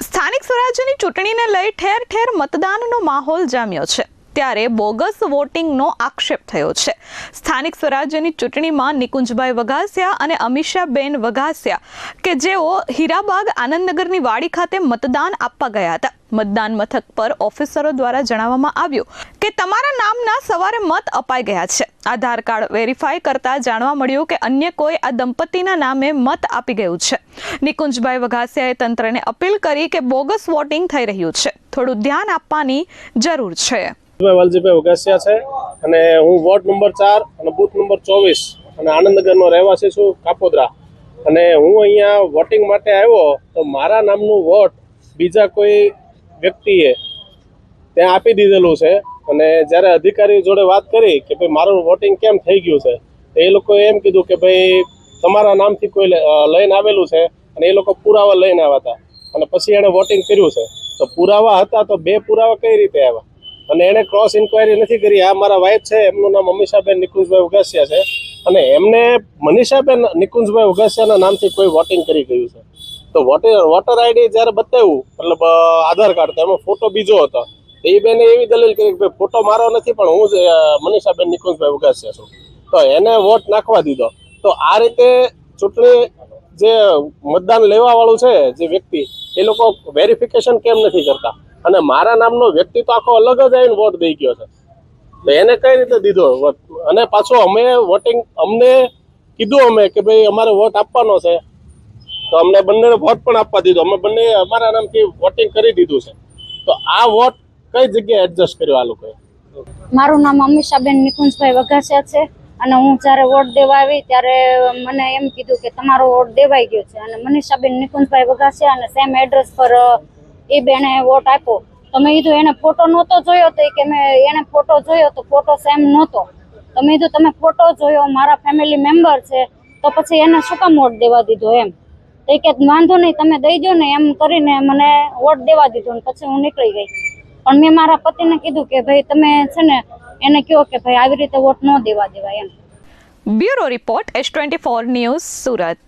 સ્થાનિક સ્વરાજ્યની ચૂંટણીને લઈ ઠેર ઠેર મતદાનનો માહોલ જામ્યો છે, ત્યારે બોગસ વોટિંગનો આક્ષેપ થયો છે। સ્થાનિક સ્વરાજ્યની ચૂંટણીમાં નિકુંજભાઈ વઘાસિયા અને અમીષાબેન વઘાસિયા કે જેઓ હીરાબાગ આનંદનગરની વાડી ખાતે મતદાન આપવા ગયા હતા, મતદાન મથક પર ઓફિસરો દ્વારા જણાવવામાં આવ્યું કે તમારા નામના સવારે મત અપાઈ ગયા છે। આધાર કાર્ડ વેરીફાઈ કરતા જાણવા મળ્યું કે અન્ય કોઈ આ દંપતીના નામે મત આપી ગયું છે। નિકુંજભાઈ વઘાસિયાએ તંત્રને અપીલ કરી કે બોગસ વોટિંગ થઈ રહ્યું છે, થોડું ધ્યાન આપવાની જરૂર છે। વાલજીભાઈ વઘાસિયા છે અને હું વોર્ડ નંબર 4 અને બૂથ નંબર 24 અને આનંદનગરનો રહેવાસી છું, કાપોદ્રા। અને હું અહીંયા વોટિંગ માટે આવ્યો તો મારા નામનું વોટ બીજા કોઈ વ્યક્તિએ ત્યાં આપી દીધેલું છે અને જ્યારે અધિકારી જોડે વાત કરી કે ભાઈ મારું વોટિંગ કેમ થઈ ગયું છે તો એ લોકોએ એમ કીધું કે ભાઈ તમારા નામથી કોઈ લઈને આવેલું છે અને એ લોકો પુરાવા લઈને આવ્યા હતા અને પછી એણે વોટિંગ કર્યું છે। તો પુરાવા હતા તો બે પુરાવા કઈ રીતે આવ્યા અને એણે ક્રોસ ઇન્ક્વાયરી નથી કરી। આ મારા વાઇફ છે, એમનું નામ અમીષાબેન નિકુંજભાઈ વઘાસિયા છે અને એમને મનીષાબેન નિકુંજભાઈ વઘાસિયાના નામથી કોઈ વોટિંગ કરી ગયું છે। તો વોટર આઈડી જ્યારે બતાવ્યું મતલબ આધાર કાર્ડ તો એમાં ફોટો બીજો હતો, એ બેને એવી દલીલ કરી કે ભાઈ ફોટો મારો નથી પણ હું જ મનીષાબેન નિકુંજભાઈ વઘાસિયા છું, તો એને વોટ નાખવા દીધો। તો આ રીતે ચૂંટણી જે મતદાન લેવા વાળું છે જે વ્યક્તિ, એ લોકો વેરિફિકેશન કેમ નથી કરતા અને મારા નામનો વ્યક્તિ તો આખો અલગ જ આવીને વોટ દઈ ગયો છે, તો એને કઈ રીતે દીધો વોટ? અને પાછો અમે વોટિંગ અમને કીધું અમે કે ભાઈ અમારે વોટ આપવાનો છે તો અમને બંનેને વોટ પણ આપવા દીધો, અમે બંને અમારા નામથી વોટિંગ કરી દીધું છે। તો આ વોટ કઈ જગ્યાએ એડજસ્ટ કર્યો આ લોકોએ? મારું નામ અમીષાબેન નિકુંજભાઈ વઘાસિયા છે અને હું જ્યારે વોટ દેવા આવી ત્યારે મને એમ કીધું કે તમારો વોટ દેવાઈ ગયો છે અને મનીષાબેન નિકુંજભાઈ વઘાસિયા અને સેમ એડ્રેસ પર એ બેને વોટ આપ્યો। તો મેં કીધું એને ફોટો નહોતો જોયો, તો કે એને ફોટો જોયો તો ફોટો સેમ નહોતો। તો મેં કીધું તમે ફોટો જોયો, મારા ફેમિલી મેમ્બર છે, તો પછી એને શું કામ વોટ દેવા દીધો એમ? તો કે વાંધો નહીં તમે દઈ દો ને, એમ કરીને મને વોટ દેવા દીધો ને પછી હું નીકળી ગઈ। પણ મેં મારા પતિને કીધું કે ભાઈ તમે છે ને એને કહો કે ભાઈ આવી રીતે વોટ ન દેવા દેવાય એમ। Bureau report H24 news, Surat.